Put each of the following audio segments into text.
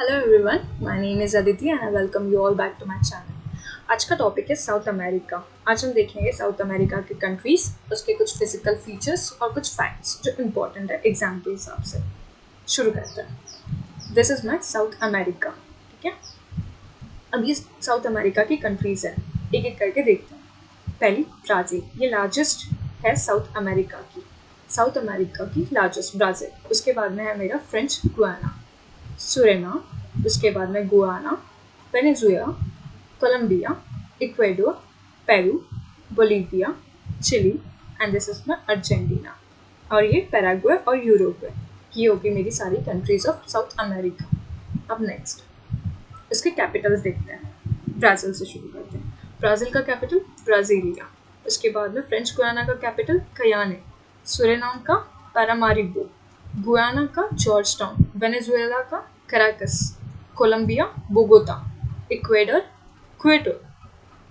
Hello everyone, my name is Aditi and I welcome you all back to my channel. आज का topic है south America. आज हम देखेंगे साउथ अमेरिका के कंट्रीज, उसके कुछ फिजिकल फीचर्स और कुछ फैक्ट्स जो इम्पोर्टेंट है एग्जाम के हिसाब से। शुरू करते हैं। This is my south America. ठीक है, अब ये साउथ अमेरिका की कंट्रीज है, एक एक करके देखते हैं। पहली ब्राज़ील, ये लार्जेस्ट है साउथ अमेरिका की। साउथ अमेरिका की लार्जेस्ट ब्राज़ील। उसके बाद में है मेरा फ्रेंच गुयाना, सुरेना, उसके बाद में Guyana, Venezuela, Colombia, Ecuador, Peru, Bolivia, Chile and this is my Argentina. और ये पैराग्वे और यूरोग्वे। ये होगी मेरी सारी कंट्रीज ऑफ साउथ अमेरिका। अब नेक्स्ट इसके कैपिटल्स देखते हैं। ब्राज़ील से शुरू करते हैं। ब्राज़ील का कैपिटल ब्राज़ीलिया। उसके बाद में फ्रेंच गुयाना का कैपिटल कयाने, सुरेनाम का पैरामारिबो, गुयाना का जॉर्ज टाउन, वेनेजुएला का Caracas, Colombia Bogota, Ecuador Quito,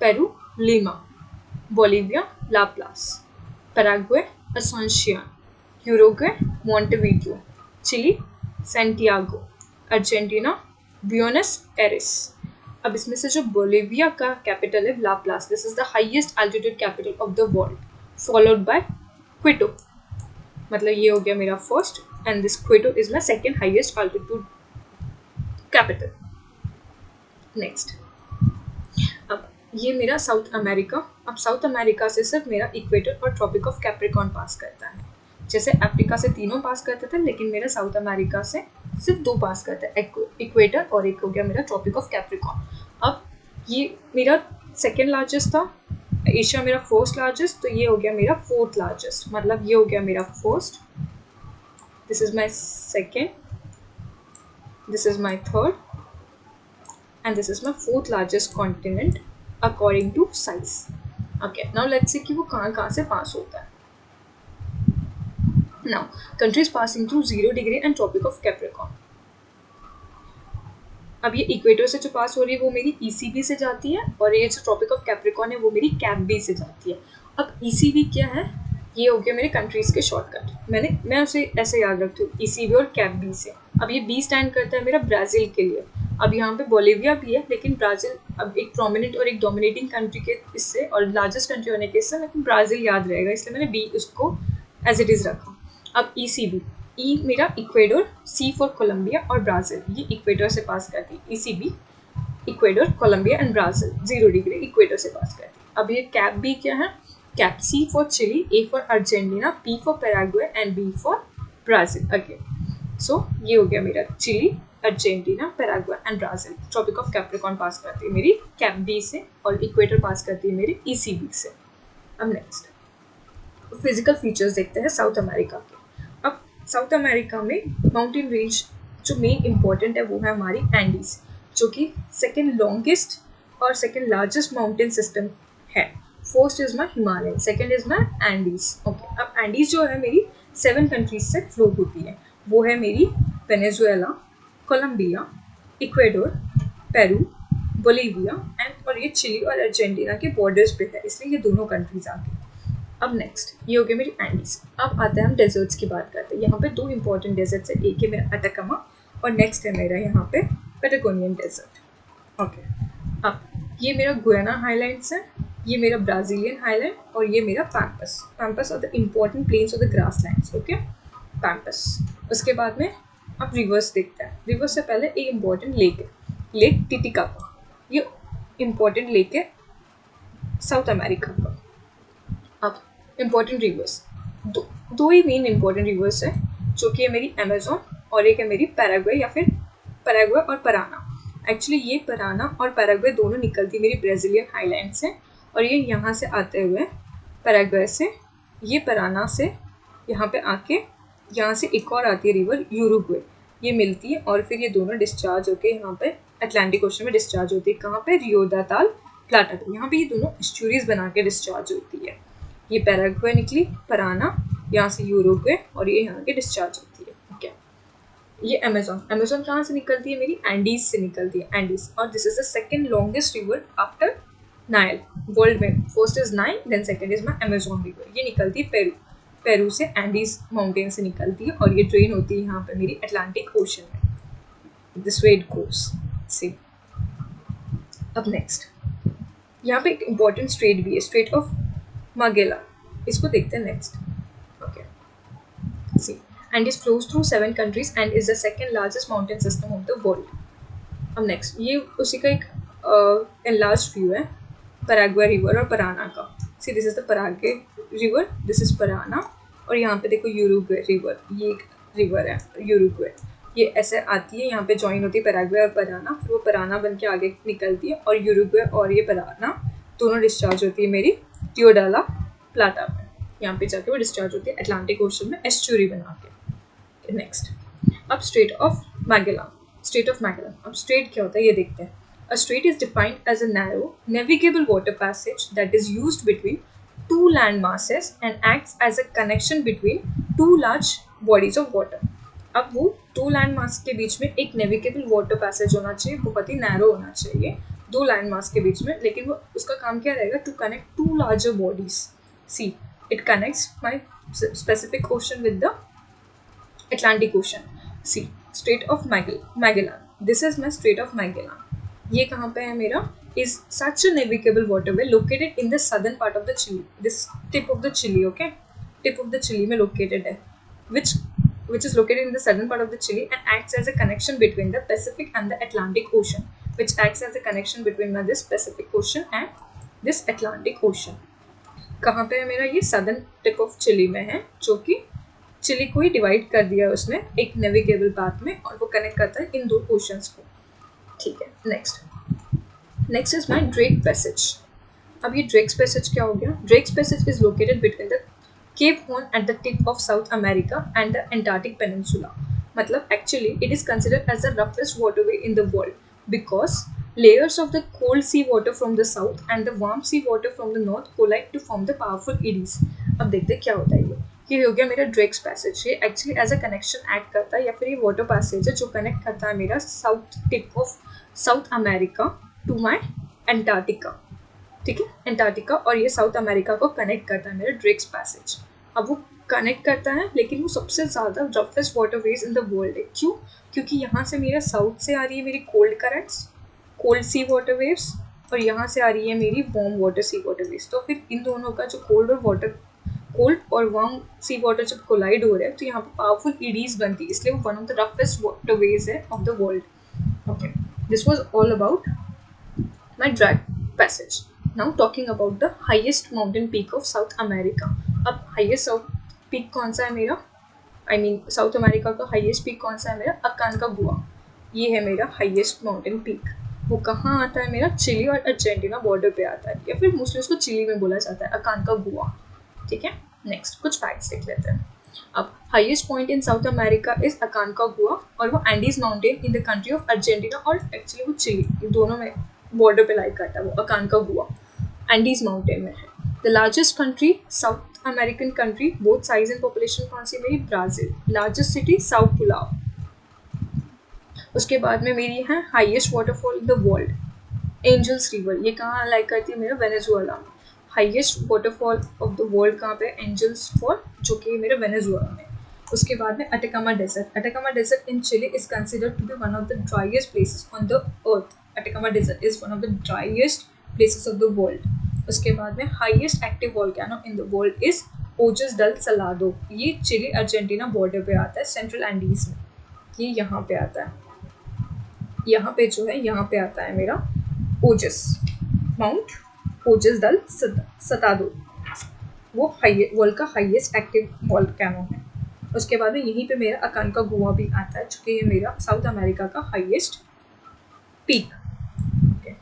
Peru Lima, Bolivia La Paz, Paraguay Asuncion, Uruguay Montevideo, Chile Santiago, Argentina Buenos Aires. अब इसमें से जो बोलीविया का कैपिटल है La Paz, this is the highest altitude capital of the world, followed by Quito. मतलब ये हो गया मेरा first and this Quito is my second highest altitude capital. Next, अब ये मेरा साउथ अमेरिका। अब साउथ अमेरिका से सिर्फ मेरा इक्वेटर और ट्रॉपिक ऑफ कैप्रिकॉर्न पास करता है। जैसे अफ्रीका से तीनों पास करते थे, लेकिन मेरा साउथ अमेरिका से सिर्फ दो पास करते हैं, इक्वेटर और एक हो गया मेरा ट्रॉपिक ऑफ कैप्रिकॉर्न। अब ये मेरा सेकेंड लार्जेस्ट था, एशिया मेरा फर्स्ट लार्जेस्ट, तो ये हो गया मेरा फोर्थ लार्जेस्ट। मतलब ये हो गया मेरा first, this is my second, this is my third, and this is my fourth largest continent according to size. Okay, now let's see कि वो कहाँ से पास होता है। Now, countries passing through 0 degree and Tropic of Capricorn. अब ये equator से जो पास हो रही है वो मेरी ECB से जाती है, और ये जो ट्रॉपिक ऑफ कैप्रिकॉर्न है वो मेरी कैप बी से जाती है। अब ECB क्या है? ये हो गया मेरे कंट्रीज के शॉर्टकट। मैं उसे ऐसे याद रखती हूँ, ECB और कैप बी से। अब ये बी स्टैंड करता है मेरा ब्राज़ील के लिए। अब यहाँ पे बोलीविया भी है, लेकिन ब्राज़ील अब एक प्रोमिनेंट और एक डोमिनेटिंग कंट्री के इससे और लार्जेस्ट कंट्री होने के इससे लेकिन ब्राज़ील याद रहेगा, इसलिए मैंने बी उसको एज इट इज़ रखा। अब ECB, ई मेरा इक्वेडोर, सी फॉर कोलंबिया और ब्राज़ील, ये इक्वेडोर से पास करती है। ECB, Ecuador, Colombia and Brazil 0 degree Ecuador से पास करती है। अब ये कैप बी क्या है? Cap C for Chile, A for Argentina, P for Paraguay and B for Brazil again. So ये हो गया मेरा Chile, Argentina, Paraguay and Brazil. Tropic of Capricorn pass करती है मेरी कैप बी से, और इक्वेटर पास करती है मेरी ECB से। अब नेक्स्ट फिजिकल फीचर्स देखते हैं साउथ अमेरिका के। अब साउथ अमेरिका में माउंटेन रेंज जो मेन इंपॉर्टेंट है वो है हमारी एंडीज, जो कि सेकेंड लॉन्गेस्ट और सेकेंड लार्जेस्ट माउंटेन सिस्टम है। First is my Himalaya, second is my Andes. Okay, अब एंडीज जो है मेरी 7 कंट्रीज से फ्लो होती है। वो है मेरी Venezuela, Colombia, Ecuador, Peru, Bolivia and और ये चिली और अर्जेंटीना के बॉर्डर्स पे है, इसलिए ये दोनों कंट्रीज आ गई। अब नेक्स्ट ये हो गया मेरी एंडीज। अब आते हैं हम डेजर्ट्स की बात करते हैं। यहाँ पे 2 इंपॉर्टेंट डेजर्ट्स है, एक है मेरा अटाकामा और नेक्स्ट है मेरा यहाँ पे पैटागोनियन डेजर्ट। ओके, अब ये मेरा गुयाना हाईलैंड्स है, ये मेरा ब्राज़ीलियन हाईलैंड और ये मेरा Pampas. Pampas are the important plains of the grasslands. Okay, Pampas. उसके बाद में अब रिवर्स देखते हैं। रिवर्स से पहले एक इम्पॉर्टेंट लेक है, लेक टिटिकाका। ये इम्पॉर्टेंट लेक है साउथ अमेरिका का। अब इम्पॉर्टेंट रिवर्स, दो ही मेन इम्पॉर्टेंट रिवर्स है, जो कि है मेरी अमेजोन और एक है मेरी पैराग्वे या फिर पैराग्वे और पराना। एक्चुअली ये पराना और पैराग्वे दोनों निकलती मेरी ब्राज़ीलियन हाईलैंड से, और ये यहाँ से आते हुए पैराग्वे से, ये पराना से यहाँ पे आके यहाँ से एक और आती है रिवर यूरुग्वे, ये मिलती है और फिर ये दोनों डिस्चार्ज होके यहाँ पे अटलांटिक ओशन में डिस्चार्ज होती है। कहाँ पे? रियो दा ताल प्लाटा पे। यहाँ पे ये दोनों एस्चुरीज बना के डिस्चार्ज होती है। ये पैराग्वे निकली, पराना, यहाँ से यूरुग्वे, और ये यहाँ के डिस्चार्ज होती है। ठीक है, ये अमेजोन। अमेजोन कहाँ से निकलती है? मेरी एंडीज से निकलती है, एंडीज। और this is the second longest river after Nile world में। First is Nile, then second is my Amazon river. ये निकलती है पेरू, पेरू से एंडीज माउंटेन से निकलती है और ये ट्रेन होती है यहाँ पे मेरी अटलांटिक ओशन में। This way it goes. See, अब नेक्स्ट यहाँ पे एक इम्पॉर्टेंट स्ट्रेट भी है, स्ट्रेट ऑफ मागेला, इसको देखते हैं next. Okay, see, and is flows through 7 countries and is the second largest mountain system of the world. अब नेक्स्ट ये उसी का एक एनलार्ज व्यू है पराग्वे रिवर और पराना का। See, this is the Paraguay river, this is Parana, और यहाँ पे देखो यूरुग्वे रिवर, ये एक रिवर है यूरुग्वे, ये ऐसे आती है यहाँ पे ज्वाइन होती है पराग्वे और पराना, फिर वो पराना बन के आगे निकलती है और यूरुग्वे और ये पराना दोनों डिस्चार्ज होती है मेरी टियोडाला प्लाटा में, यहाँ पे जाके वो डिस्चार्ज होती है अटलांटिक ओशन में एस्चुरी बना के। नेक्स्ट, अब straight of Magellan, straight of Magellan, अब स्ट्रेट क्या होता है ये देखते हैं। A strait is defined as a narrow, navigable water passage that is used between two land masses and acts as a connection between two large bodies of water. अब वो दो लैंड मास के बीच में एक नेविगेबल वाटर पैसेज होना चाहिए, बहुत ही narrow होना चाहिए दो लैंड मास के बीच में, लेकिन वो उसका काम क्या रहेगा, to connect to larger bodies. See, it connects my specific ocean with the Atlantic Ocean. See, Strait of Magellan. This is my Strait of Magellan. ये कहाँ पे है मेरा? Is such a navigable waterway located in the southern part of the Chile. This tip of the Chile, okay? Tip of the Chile में located है, which is located in the southern part of the Chile and acts as a connection between the Pacific and the Atlantic Ocean, which acts as a connection between this Pacific Ocean and this Atlantic Ocean. कहाँ पे है मेरा? ये southern tip of Chile में है, जो कि chilli को ही डिवाइड कर दिया है उसने एक नेविगेबल पाथ में, और वो कनेक्ट करता है इन दो ओशंस को। ठीक है, next is my Drake passage. अब ये ड्रेक्स पैसेज क्या हो गया? Drake's passage is located between the Cape Horn at the tip of South America and the Antarctic peninsula. मतलब actually it is considered as the roughest waterway in the world because layers of the cold sea water from the south and the warm sea water from the north collide to form the powerful eddies. अब देखते हैं क्या होता है ये हो गया मेरा ड्रेक्स पैसेज। ये actually as a connection act करता है, या फिर ये वाटर पैसेज है जो कनेक्ट करता है मेरा south tip of South America to my Antarctica. ठीक है, एंटार्क्टिका और ये साउथ अमेरिका को कनेक्ट करता है मेरा ड्रेक्स पैसेज। अब वो कनेक्ट करता है, लेकिन वो सबसे ज़्यादा roughest waterways in the world है। क्यों? क्योंकि यहाँ से मेरा साउथ से आ रही है मेरी कोल्ड करंट्स, कोल्ड सी वाटर वेव्स, और यहाँ से आ रही है मेरी वार्म वाटर सी वाटर वेव्स। तो फिर इन दोनों का जो कोल्ड और वार्म सी वाटर जब कोलाइड हो रहा है तो यहाँ पे पावरफुल ईडीज बनती है, इसलिए वो one of the roughest water ways है of the world. Okay, this was all about my Drake passage. Now talking about the highest mountain peak of South America. अब हाईएस्ट साउथ पीक कौन सा है मेरा? साउथ अमेरिका का highest peak कौन सा है मेरा? अकानकागुआ। ये है मेरा हाईएस्ट माउंटेन पीक। वो कहाँ आता है मेरा? चिली और अर्जेंटीना बॉर्डर पे आता है, या फिर मोस्टली उसको चिली में बोला जाता है, अकानकागुआ। ठीक है, नेक्स्ट कुछ फैक्ट्स देख लेते हैं। अब highest point in South America is Aconcagua, और वो Andes mountain in the country of Argentina और एक्चुअली वो चिली, इन दोनों में बॉर्डर पे लाई करता है वो अकानकागुआ, एंडीज माउंटेन में है। The largest country south American country both size and population कौन सी मेरी? ब्राज़ील। लार्जेस्ट सिटी साउ पुलाव। उसके बाद में मेरी है highest waterfall in the world, Angels river. ये कहाँ लाई करती है मेरा? वेनेजुएला में। Highest waterfall of the world कहाँ पे? एंजल्स फॉल, जो कि मेरे वेनेजुएला में। उसके बाद में Atacama desert. Atacama desert in Chile is considered to be one of the driest places on the earth. Atacama desert is one of the driest places of the world. उसके बाद में highest active volcano in the world is Ojos del Salado. ये Chile Argentina border पे आता है, central Andes में। ये यहाँ पे आता है, यहाँ पे जो है यहाँ पे आता है मेरा ओजस, माउंट ओजस डल सतादो। वो वर्ल्ड का हाईएस्ट एक्टिव वोल्केनो है। उसके बाद में यहीं पे मेरा अकानकागुआ भी आता है, जो कि ये मेरा साउथ अमेरिका का हाईएस्ट पीक। ओके,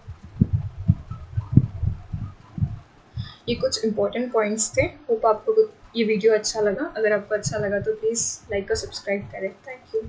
ये कुछ इंपॉर्टेंट पॉइंट्स थे। होप आपको ये वीडियो अच्छा लगा। अगर आपको अच्छा लगा तो प्लीज़ लाइक और सब्सक्राइब करें। Thank you.